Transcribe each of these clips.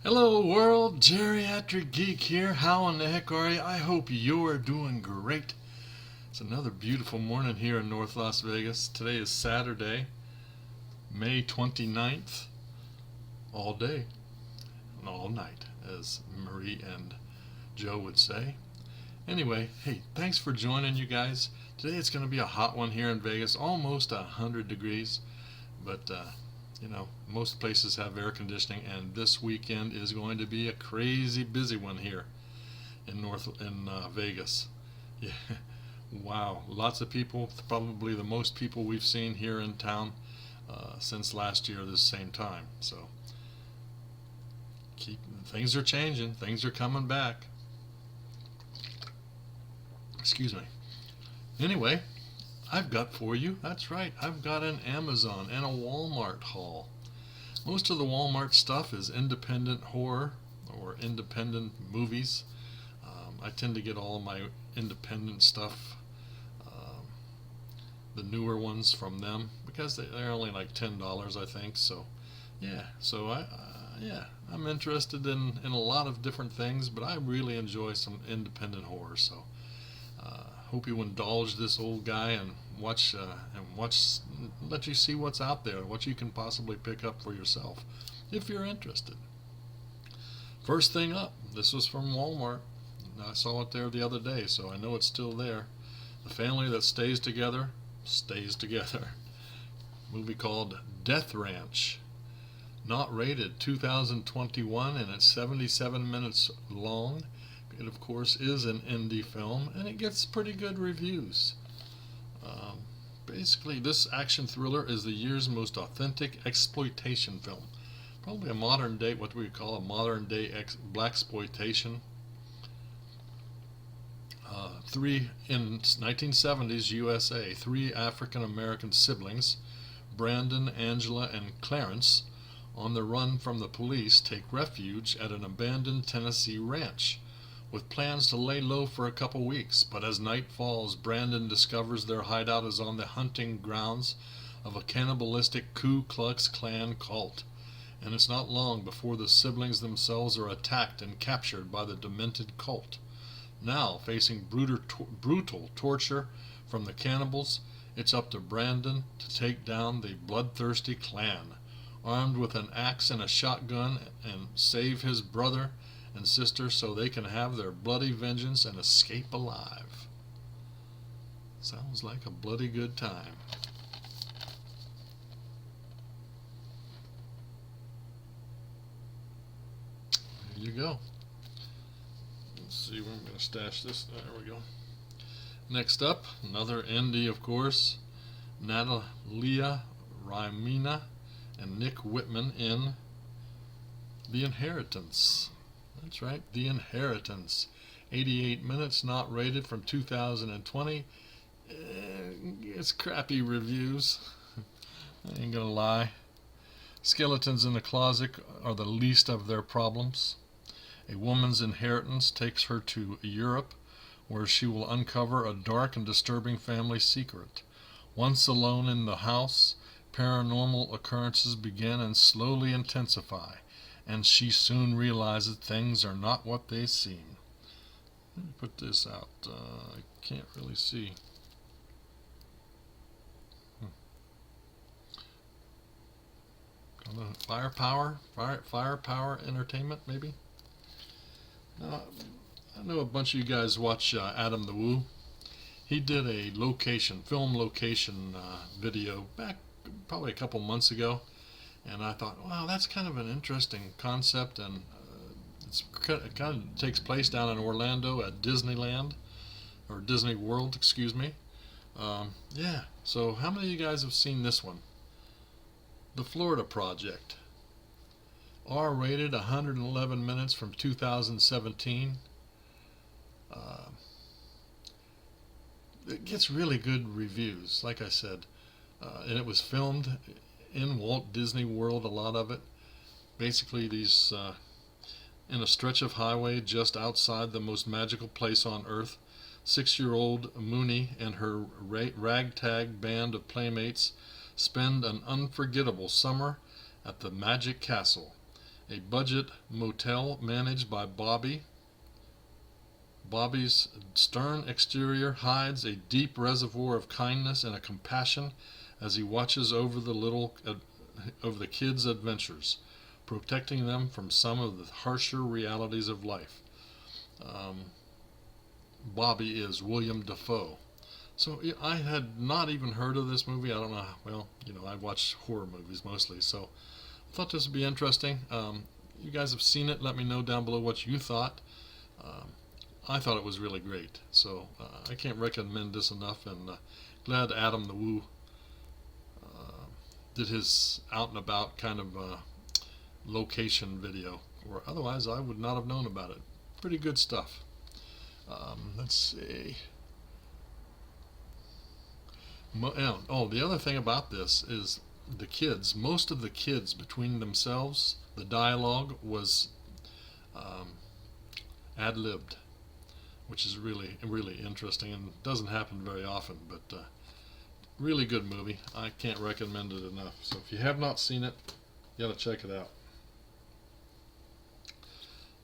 Hello world, Geriatric Geek here. How in the heck are you? I hope you're doing great. It's another beautiful morning here in North Las Vegas. Today is Saturday, May 29th. All day and all night, as Marie and Joe would say. Anyway, hey, thanks for joining, you guys. Today it's going to be a hot one here in Vegas, almost 100 degrees, but most places have air conditioning, and this weekend is going to be a crazy busy one here in Vegas. Yeah, wow, lots of people, probably the most people we've seen here in town since last year this same time. So things are changing, things are coming back. Excuse me. Anyway, I've got for you, that's right, I've got an Amazon and a Walmart haul. Most of the Walmart stuff is independent horror or independent movies. I tend to get all of my independent stuff, the newer ones, from them because they're only like $10, I think. So yeah, I'm interested in a lot of different things, but I really enjoy some independent horror. So hope you indulge this old guy and watch, let you see what's out there, what you can possibly pick up for yourself if you're interested. First thing up, this was from Walmart. I saw it there the other day, so I know it's still there. The Family That Stays Together Stays Together. Movie called Death Ranch. Not rated, 2021, and it's 77 minutes long. It, of course, is an indie film, and it gets pretty good reviews. Basically, this action thriller is the year's most authentic exploitation film. Probably a modern day, what we call a modern day blaxploitation. In 1970s USA, three African American siblings, Brandon, Angela, and Clarence, on the run from the police, take refuge at an abandoned Tennessee ranch, with plans to lay low for a couple weeks. But as night falls, Brandon discovers their hideout is on the hunting grounds of a cannibalistic Ku Klux Klan cult, and it's not long before the siblings themselves are attacked and captured by the demented cult. Now, facing brutal torture from the cannibals, it's up to Brandon to take down the bloodthirsty Klan, armed with an axe and a shotgun, and save his brother and sister so they can have their bloody vengeance and escape alive. Sounds like a bloody good time. There you go. Let's see where I'm going to stash this. There we go. Next up, another indie, of course. Natalia Rymina and Nick Whitman in The Inheritance. That's right, The Inheritance. 88 minutes, not rated, from 2020. It's crappy reviews. I ain't gonna lie. Skeletons in the closet are the least of their problems. A woman's inheritance takes her to Europe, where she will uncover a dark and disturbing family secret. Once alone in the house, paranormal occurrences begin and slowly intensify, and she soon realizes things are not what they seem. Let me put this out. I can't really see. Firepower Entertainment, maybe? I know a bunch of you guys watch Adam the Woo. He did a film location video back probably a couple months ago, and I thought, wow, that's kind of an interesting concept, and it kind of takes place down in Orlando at Disneyland, or Disney World, excuse me. Yeah, so how many of you guys have seen this one? The Florida Project. R-rated, 111 minutes, from 2017. It gets really good reviews, like I said. And it was filmed in Walt Disney World, a lot of it. Basically, these in a stretch of highway just outside the most magical place on earth, 6-year-old Mooney and her ragtag band of playmates spend an unforgettable summer at the Magic Castle, a budget motel managed by Bobby. Bobby's stern exterior hides a deep reservoir of kindness and a compassion as he watches over the kids' adventures, protecting them from some of the harsher realities of life. Bobby is William Dafoe. So I had not even heard of this movie. I don't know. Well, I watch horror movies mostly, so I thought this would be interesting. You guys have seen it. Let me know down below what you thought. I thought it was really great. So I can't recommend this enough, and glad Adam the Woo did his out and about kind of location video, or otherwise I would not have known about it. Pretty good stuff. Let's see. The other thing about this is the kids. Most of the kids between themselves, the dialogue was ad-libbed, which is really, really interesting and doesn't happen very often, but really good movie. I can't recommend it enough. So if you have not seen it, you gotta check it out.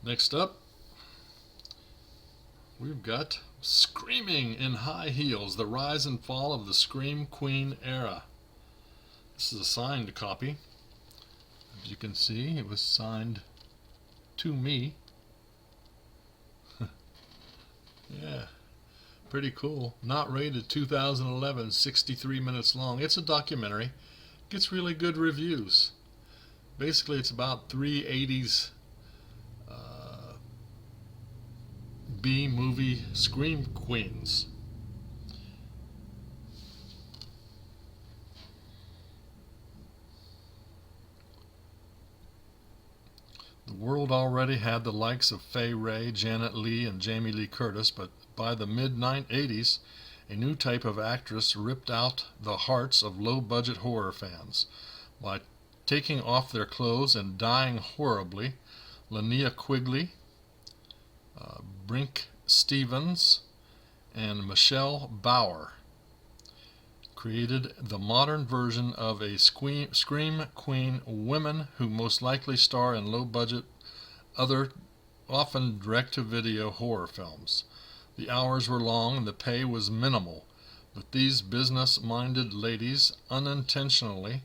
Next up, we've got Screaming in High Heels, the rise and fall of the Scream Queen era. This is a signed copy. As you can see, it was signed to me. Yeah, pretty cool. Not rated 2011, 63 minutes long. It's a documentary. Gets really good reviews. Basically, it's about three 80s B-movie scream queens. The world already had the likes of Fay Wray, Janet Leigh, and Jamie Lee Curtis, but by the mid-80s, a new type of actress ripped out the hearts of low-budget horror fans. By taking off their clothes and dying horribly, Linnea Quigley, Brink Stevens, and Michelle Bauer created the modern version of a scream queen, women who most likely star in low-budget, other often direct-to-video horror films. The hours were long and the pay was minimal, but these business-minded ladies unintentionally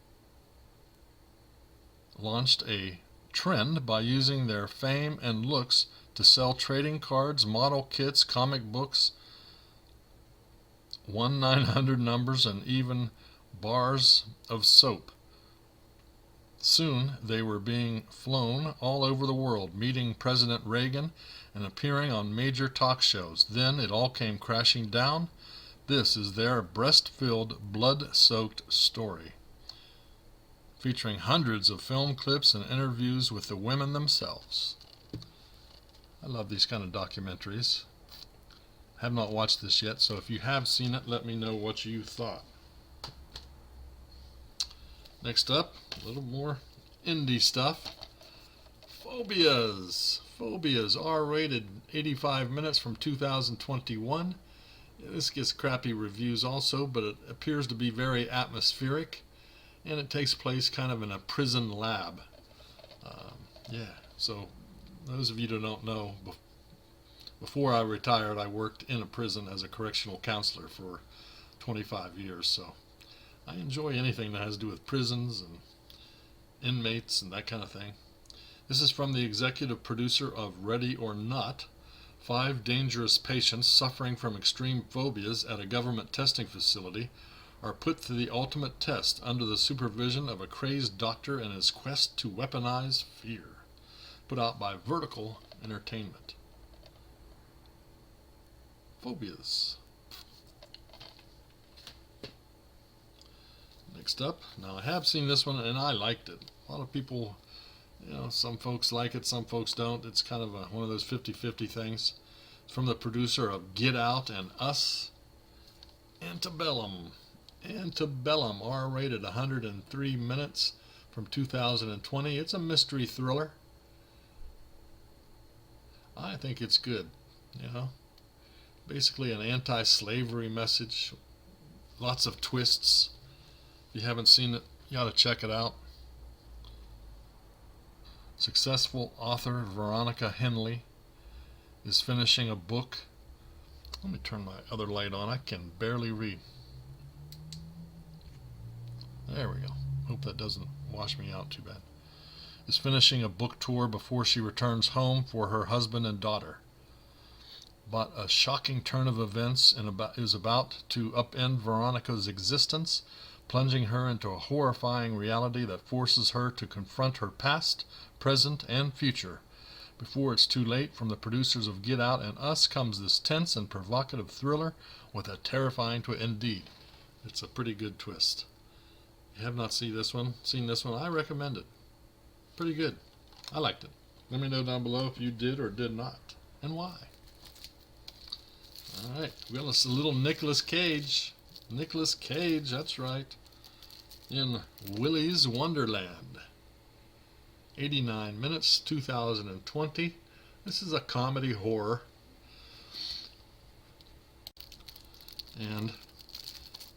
launched a trend by using their fame and looks to sell trading cards, model kits, comic books, 1-900 numbers, and even bars of soap. Soon they were being flown all over the world, meeting President Reagan and appearing on major talk shows. Then it all came crashing down. This is their breast-filled, blood-soaked story, featuring hundreds of film clips and interviews with the women themselves. I love these kind of documentaries. Have not watched this yet, so if you have seen it, let me know what you thought. Next up, a little more indie stuff. Phobias. Phobias, R-rated, 85 minutes from 2021. This gets crappy reviews also, but it appears to be very atmospheric, and it takes place kind of in a prison lab. So those of you who don't know, before I retired, I worked in a prison as a correctional counselor for 25 years, so I enjoy anything that has to do with prisons and inmates and that kind of thing. This is from the executive producer of Ready or Not. 5 dangerous patients suffering from extreme phobias at a government testing facility are put to the ultimate test under the supervision of a crazed doctor in his quest to weaponize fear. Put out by Vertical Entertainment. Phobias. Next up, now I have seen this one and I liked it. A lot of people, some folks like it, some folks don't. It's kind of one of those 50-50 things. It's from the producer of Get Out and Us. Antebellum. Antebellum, R-rated, 103 minutes from 2020. It's a mystery thriller. I think it's good, Basically an anti-slavery message. Lots of twists. If you haven't seen it, you ought to check it out. Successful author Veronica Henley is finishing a book. Let me turn my other light on. I can barely read. There we go. Hope that doesn't wash me out too bad. Is finishing a book tour before she returns home for her husband and daughter. But a shocking turn of events is about to upend Veronica's existence, plunging her into a horrifying reality that forces her to confront her past, present, and future. Before it's too late, from the producers of Get Out and Us comes this tense and provocative thriller with a terrifying twist. Indeed, it's a pretty good twist. If you have not seen this one, I recommend it. Pretty good. I liked it. Let me know down below if you did or did not, and why. Alright, we got a little Nicolas Cage. Nicolas Cage, that's right. In Willys Wonderland. 89 minutes, 2020. This is a comedy horror. And,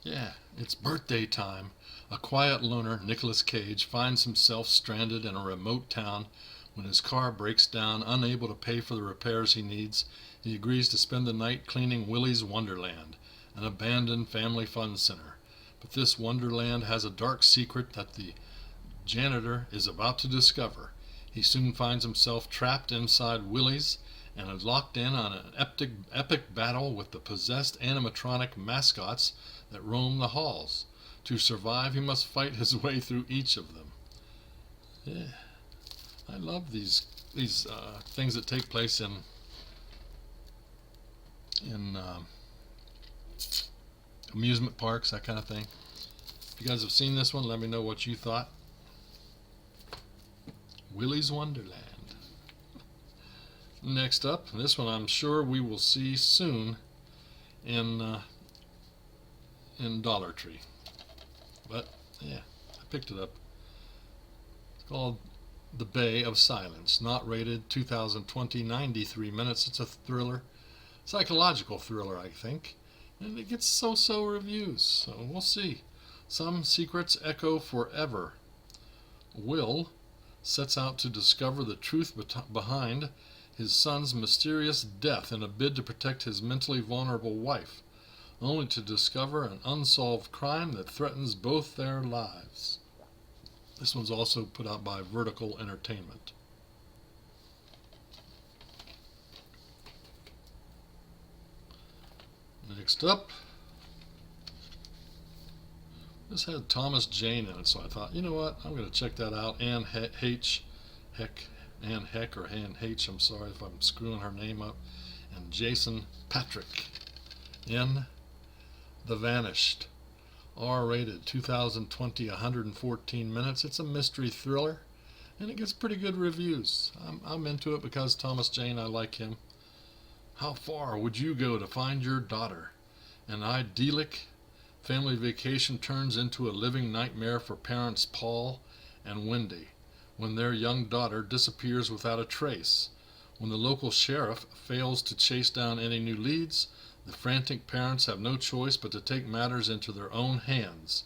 yeah, it's birthday time. A quiet loner, Nicolas Cage, finds himself stranded in a remote town. When his car breaks down, unable to pay for the repairs he needs, he agrees to spend the night cleaning Willys Wonderland, an abandoned family fun center. But this Wonderland has a dark secret that the janitor is about to discover. He soon finds himself trapped inside Willys and is locked in on an epic battle with the possessed animatronic mascots that roam the halls. To survive, he must fight his way through each of them. Yeah, I love these things that take place in amusement parks, that kind of thing. If you guys have seen this one, let me know what you thought. Willys Wonderland. Next up, this one I'm sure we will see soon in Dollar Tree. But yeah, I picked it up. It's called The Bay of Silence. Not rated, 2020, 93 minutes. It's a thriller. Psychological thriller, I think. And it gets so-so reviews, so we'll see. Some secrets echo forever. Will sets out to discover the truth behind his son's mysterious death in a bid to protect his mentally vulnerable wife, only to discover an unsolved crime that threatens both their lives. This one's also put out by Vertical Entertainment. Next up, this had Thomas Jane in it, so I thought, you know what, I'm going to check that out. Anne H. I'm sorry if I'm screwing her name up, and Jason Patrick in The Vanished. R-rated, 2020, 114 minutes. It's a mystery thriller, and it gets pretty good reviews. I'm into it because Thomas Jane, I like him. How far would you go to find your daughter? An idyllic family vacation turns into a living nightmare for parents Paul and Wendy when their young daughter disappears without a trace. When the local sheriff fails to chase down any new leads, the frantic parents have no choice but to take matters into their own hands.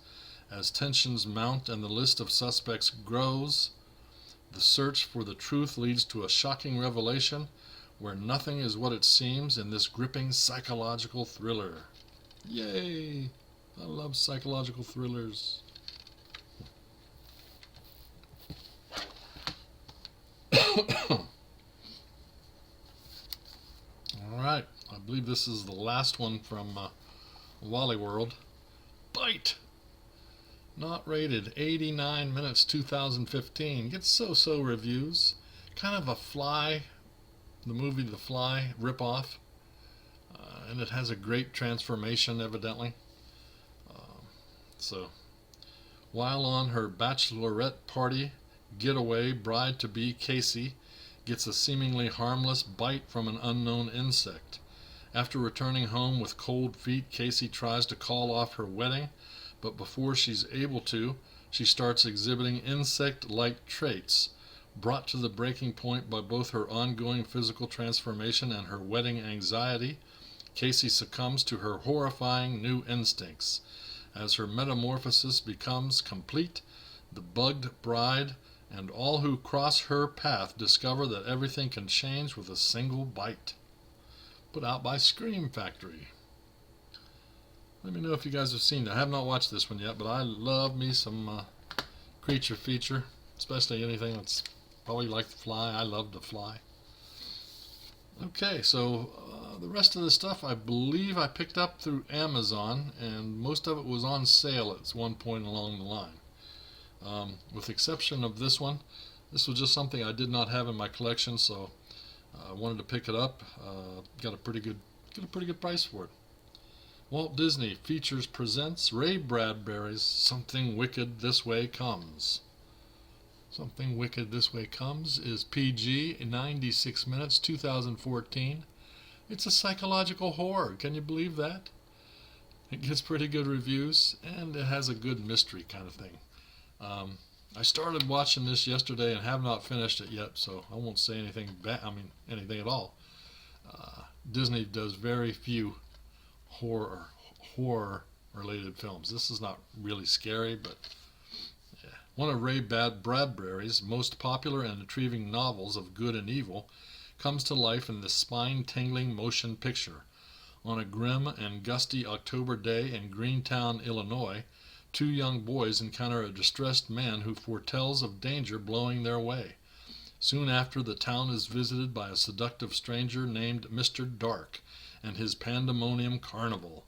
As tensions mount and the list of suspects grows, the search for the truth leads to a shocking revelation where nothing is what it seems in this gripping psychological thriller. Yay! I love psychological thrillers. Alright, I believe this is the last one from Wally World. Bite! Not rated, 89 minutes, 2015. Gets so-so reviews. Kind of a Fly, the movie The Fly ripoff. And it has a great transformation, evidently. So, while on her bachelorette party getaway, bride-to-be Casey gets a seemingly harmless bite from an unknown insect. After returning home with cold feet, Casey tries to call off her wedding, but before she's able to, she starts exhibiting insect-like traits. Brought to the breaking point by both her ongoing physical transformation and her wedding anxiety, Casey succumbs to her horrifying new instincts. As her metamorphosis becomes complete, the bugged bride and all who cross her path discover that everything can change with a single bite. Put out by Scream Factory. Let me know if you guys have seen it. I have not watched this one yet, but I love me some creature feature, especially anything that's probably like The Fly. I love The Fly. Okay, so the rest of the stuff I believe I picked up through Amazon, and most of it was on sale at one point along the line. With the exception of this one, this was just something I did not have in my collection, so I wanted to pick it up. Got a pretty good price for it. Walt Disney Features presents Ray Bradbury's Something Wicked This Way Comes. Something Wicked This Way Comes is PG, 96 minutes, 2014. It's a psychological horror. Can you believe that? It gets pretty good reviews, and it has a good mystery kind of thing. I started watching this yesterday and have not finished it yet, so I won't say anything anything at all. Disney does very few horror related films. This is not really scary, but yeah. One of Ray Bradbury's most popular and intriguing novels of good and evil comes to life in this spine-tingling motion picture. On a grim and gusty October day in Greentown, Illinois, two young boys encounter a distressed man who foretells of danger blowing their way. Soon after, the town is visited by a seductive stranger named Mr. Dark and his pandemonium carnival.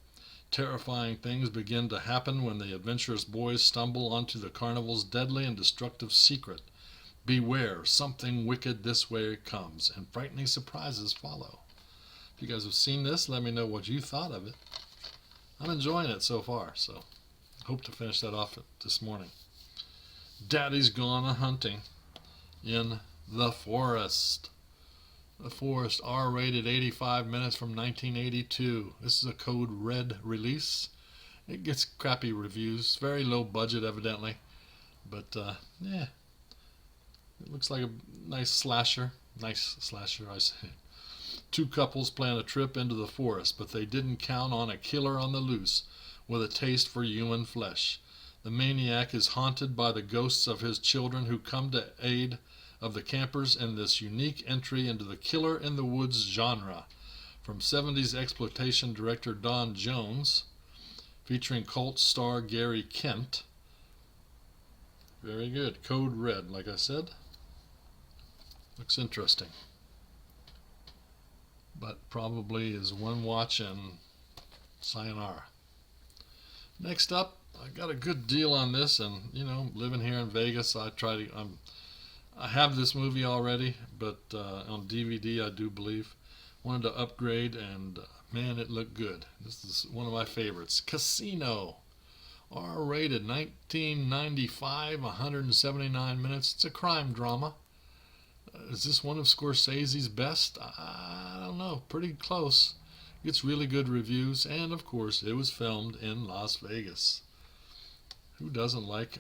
Terrifying things begin to happen when the adventurous boys stumble onto the carnival's deadly and destructive secret. Beware, something wicked this way comes, and frightening surprises follow. If you guys have seen this, let me know what you thought of it. I'm enjoying it so far, so hope to finish that off this morning. Daddy's Gone A-Hunting in The Forest. The Forest, R-rated, 85 minutes from 1982. This is a Code Red release. It gets crappy reviews. Very low budget, evidently. But, yeah. It looks like a nice slasher. Nice slasher, I say. Two couples plan a trip into the forest, but they didn't count on a killer on the loose with a taste for human flesh. The maniac is haunted by the ghosts of his children who come to aid of the campers in this unique entry into the killer in the woods genre. From 70s exploitation director Don Jones, featuring cult star Gary Kent. Very good. Code Red, like I said. Looks interesting. But probably is one watch and sayonara. Next up, I got a good deal on this, and living here in Vegas, I have this movie already, but on DVD I do believe. Wanted to upgrade, and man, it looked good. This is one of my favorites. Casino, R-rated, 1995, 179 minutes. It's a crime drama. Is this one of Scorsese's best? I don't know. Pretty close. Gets really good reviews, and of course it was filmed in Las Vegas. Who doesn't like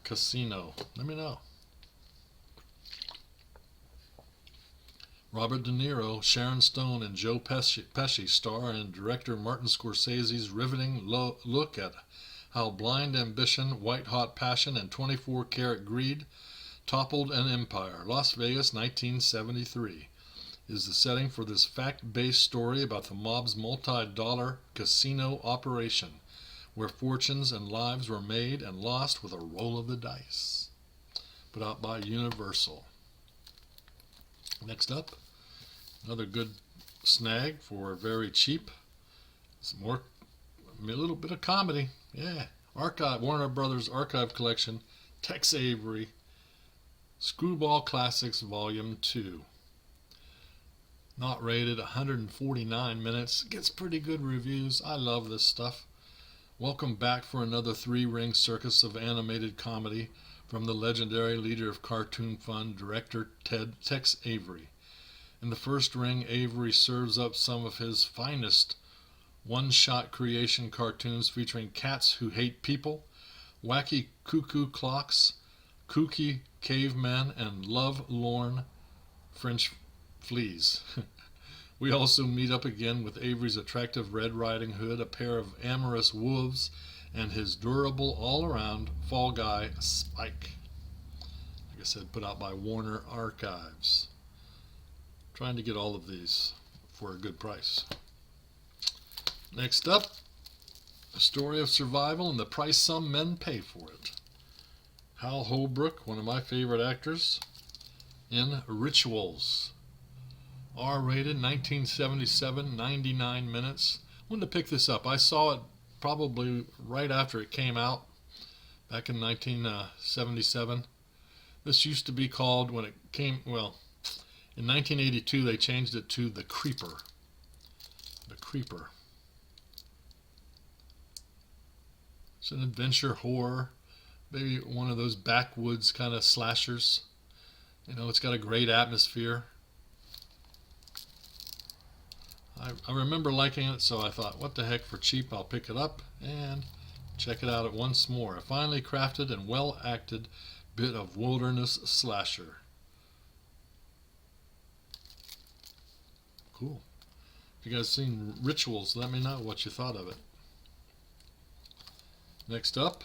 Casino? Let me know. Robert De Niro, Sharon Stone, and Joe Pesci star in director Martin Scorsese's riveting look at how blind ambition, white-hot passion, and 24-karat greed toppled an empire. Las Vegas, 1973, is the setting for this fact-based story about the mob's multi-dollar casino operation, where fortunes and lives were made and lost with a roll of the dice. Put out by Universal. Next up, another good snag for very cheap. Some more, a little bit of comedy. Yeah, Warner Brothers Archive Collection, Tex Avery, Screwball Classics Volume 2. Not rated, 149 minutes. Gets pretty good reviews. I love this stuff. Welcome back for another three-ring circus of animated comedy from the legendary leader of cartoon fun, director Tex Avery. In the first ring, Avery serves up some of his finest one-shot creation cartoons featuring cats who hate people, wacky cuckoo clocks, kooky cavemen, and love-lorn French fleas. We also meet up again with Avery's attractive Red Riding Hood, a pair of amorous wolves, and his durable all-around fall guy, Spike. I I said, put out by Warner Archives. Trying to get all of these for a good price. Next up, a story of survival and the price some men pay for it. Hal Holbrook, one of my favorite actors, in Rituals. R-rated, 1977, 99 minutes. I wanted to pick this up. I saw it probably right after it came out, back in 1977. This used to be called, when it came, well, in 1982 they changed it to The Creeper. The Creeper. It's an adventure horror, maybe one of those backwoods kind of slashers. You know, it's got a great atmosphere. I remember liking it, so I thought, what the heck, for cheap, I'll pick it up and check it out once more. A finely crafted and well-acted bit of wilderness slasher. Cool. If you guys seen Rituals, let me know what you thought of it. Next up,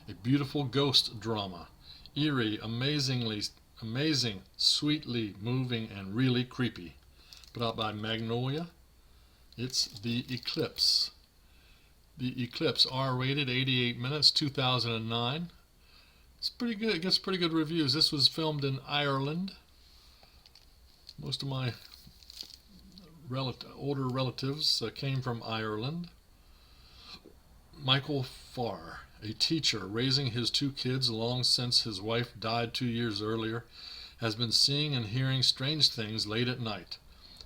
a beautiful ghost drama. Eerie, amazing, sweetly moving, and really creepy. Put out by Magnolia. It's The Eclipse. The Eclipse, R-rated, 88 minutes, 2009. It's pretty good. It gets pretty good reviews. This was filmed in Ireland. Most of my older relatives came from Ireland. Michael Farr, a teacher raising his two kids long since his wife died 2 years earlier, has been seeing and hearing strange things late at night.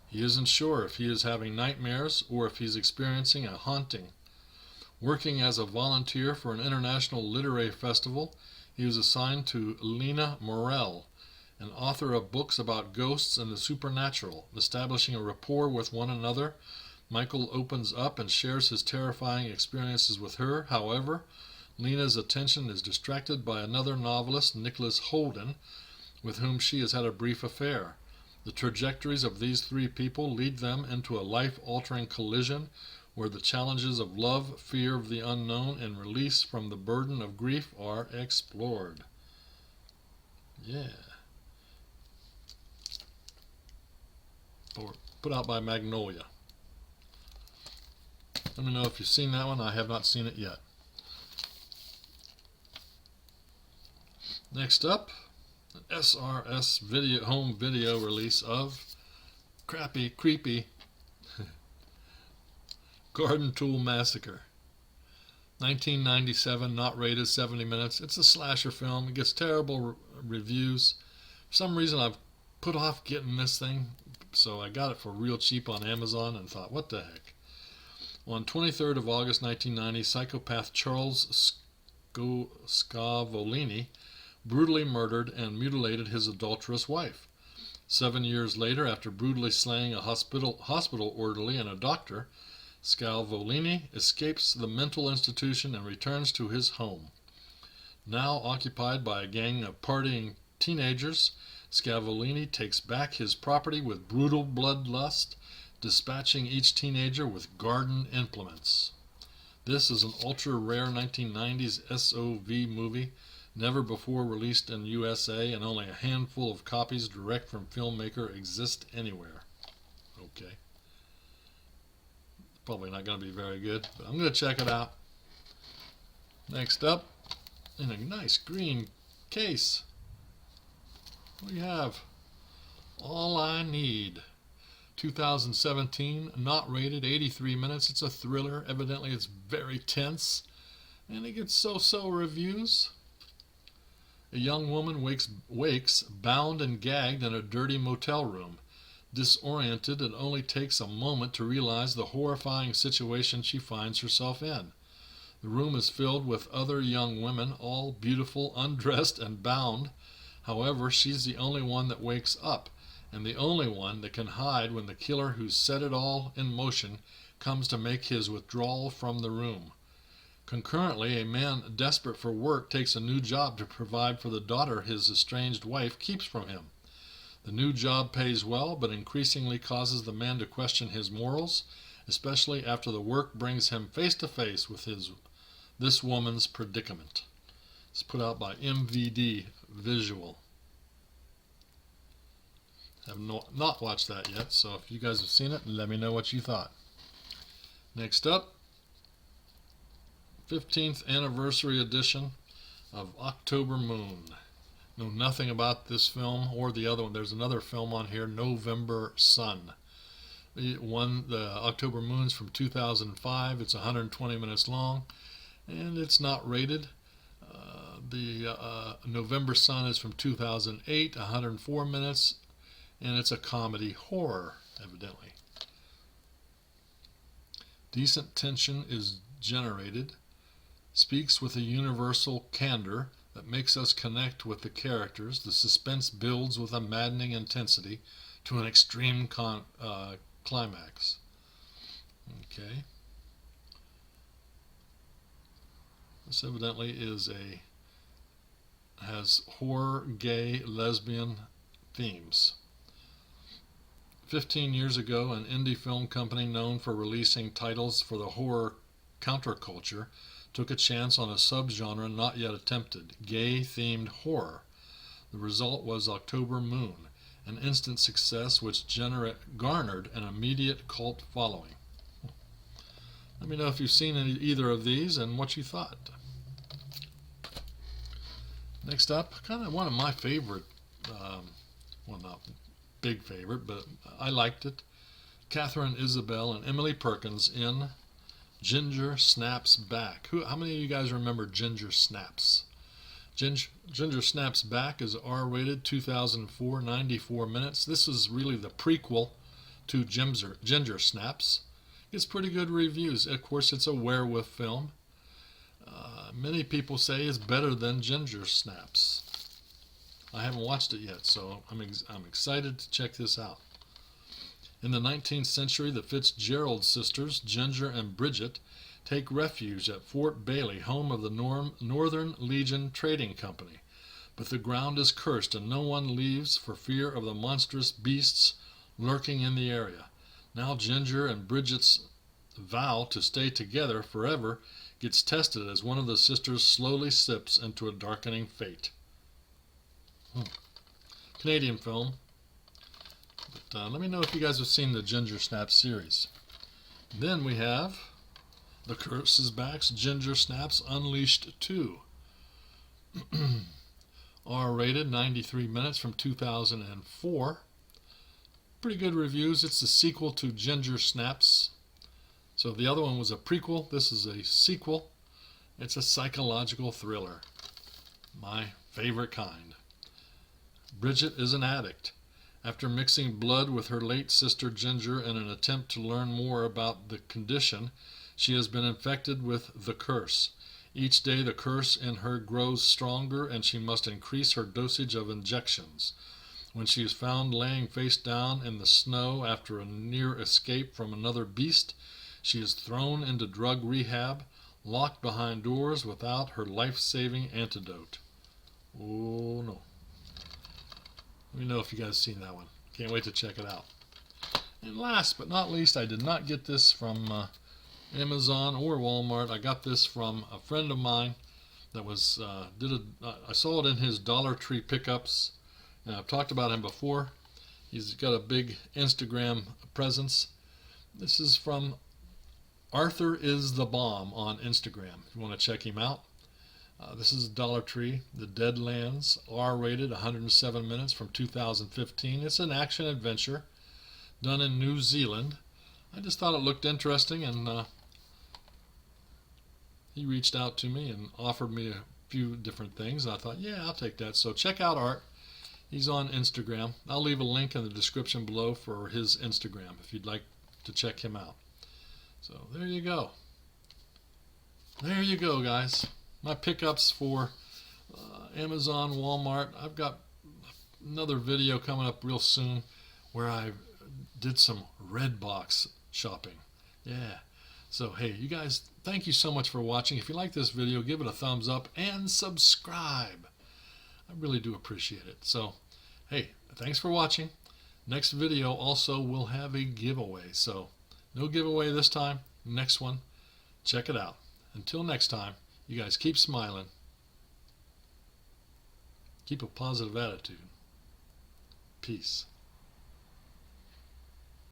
He isn't sure if he is having nightmares or if he's experiencing a haunting. Working as a volunteer for an international literary festival, he was assigned to Lena Morell, an author of books about ghosts and the supernatural. Establishing a rapport with one another, Michael opens up and shares his terrifying experiences with her. However, Lena's attention is distracted by another novelist, Nicholas Holden, with whom she has had a brief affair. The trajectories of these three people lead them into a life-altering collision where the challenges of love, fear of the unknown, and release from the burden of grief are explored. Yeah. Put out by Magnolia. Let me know if you've seen that one. I have not seen it yet. Next up, an SRS home video release of crappy, creepy Garden Tool Massacre. 1997, not rated, 70 minutes. It's a slasher film. It gets terrible reviews. For some reason, I've put off getting this thing, so I got it for real cheap on Amazon and thought, what the heck. On 23rd of August 1990, psychopath Charles Scavolini brutally murdered and mutilated his adulterous wife. 7 years later, after brutally slaying a hospital orderly and a doctor, Scavolini escapes the mental institution and returns to his home. Now occupied by a gang of partying teenagers, Scavolini takes back his property with brutal bloodlust, dispatching each teenager with garden implements. This is an ultra-rare 1990s SOV movie, never before released in USA, and only a handful of copies direct from filmmaker exist anywhere. Okay. Probably not going to be very good, but I'm going to check it out. Next up, in a nice green case, we have All I Need. 2017, not rated, 83 minutes. It's a thriller. Evidently it's very tense, and it gets so-so reviews. A young woman wakes bound and gagged in a dirty motel room. Disoriented, it only takes a moment to realize the horrifying situation she finds herself in. The room is filled with other young women, all beautiful, undressed, and bound. However, she's the only one that wakes up, and the only one that can hide when the killer who set it all in motion comes to make his withdrawal from the room. Concurrently, a man desperate for work takes a new job to provide for the daughter his estranged wife keeps from him. The new job pays well, but increasingly causes the man to question his morals, especially after the work brings him face to face with this woman's predicament. It's put out by MVD Visual. Have not watched that yet, so if you guys have seen it, let me know what you thought. Next up, 15th anniversary edition of October Moon. Know nothing about this film or the other one. There's another film on here, November Sun. The October Moon's from 2005. It's 120 minutes long, and it's not rated. The November Sun is from 2008, 104 minutes, and it's a comedy horror, evidently. Decent tension is generated, speaks with a universal candor that makes us connect with the characters. The suspense builds with a maddening intensity to an extreme climax. Okay. This evidently has horror, gay, lesbian themes. 15 years ago, an indie film company known for releasing titles for the horror counterculture took a chance on a subgenre not yet attempted, gay-themed horror. The result was October Moon, an instant success which garnered an immediate cult following. Let me know if you've seen either of these and what you thought. Next up, kind of one of my favorite, well, not big favorite, but I liked it. Catherine Isabel and Emily Perkins in Ginger Snaps Back. How many of you guys remember Ginger Snaps? Ginger Snaps Back is R-rated, 2004, 94 minutes. This is really the prequel to Ginger Snaps. It's pretty good reviews. Of course, it's a werewolf film. Many people say it's better than Ginger Snaps. I haven't watched it yet, so I'm excited to check this out. In the 19th century, the Fitzgerald sisters, Ginger and Bridget, take refuge at Fort Bailey, home of the Northern Legion Trading Company. But the ground is cursed and no one leaves for fear of the monstrous beasts lurking in the area. Now Ginger and Bridget's vow to stay together forever gets tested as one of the sisters slowly slips into a darkening fate. Canadian film. But let me know if you guys have seen the Ginger Snaps series. Then we have The Curse is Back's Ginger Snaps Unleashed 2. R-rated, 93 minutes, from 2004. Pretty good reviews. It's the sequel to Ginger Snaps. So the other one was a prequel. This is a sequel. It's a psychological thriller. My favorite kind. Bridget is an addict. After mixing blood with her late sister Ginger in an attempt to learn more about the condition, she has been infected with the curse. Each day the curse in her grows stronger and she must increase her dosage of injections. When she is found laying face down in the snow after a near escape from another beast, she is thrown into drug rehab, locked behind doors without her life-saving antidote. Oh no. Let me know if you guys seen that one. Can't wait to check it out. And last but not least, I did not get this from Amazon or Walmart. I got this from a friend of mine that was I saw it in his Dollar Tree pickups. And I've talked about him before. He's got a big Instagram presence. This is from Arthur is the Bomb on Instagram. If you want to check him out. This is Dollar Tree, the Deadlands, R-rated, 107 minutes, from 2015. It's an action adventure done in New Zealand. I just thought it looked interesting, and he reached out to me and offered me a few different things. And I thought, yeah, I'll take that. So check out Art. He's on Instagram. I'll leave a link in the description below for his Instagram if you'd like to check him out. So there you go. There you go, guys. My pickups for Amazon, Walmart. I've got another video coming up real soon where I did some Redbox shopping. Yeah. So, hey, you guys, thank you so much for watching. If you like this video, give it a thumbs up and subscribe. I really do appreciate it. So, hey, thanks for watching. Next video also will have a giveaway. So, no giveaway this time. Next one, check it out. Until next time, you guys keep smiling. Keep a positive attitude. Peace.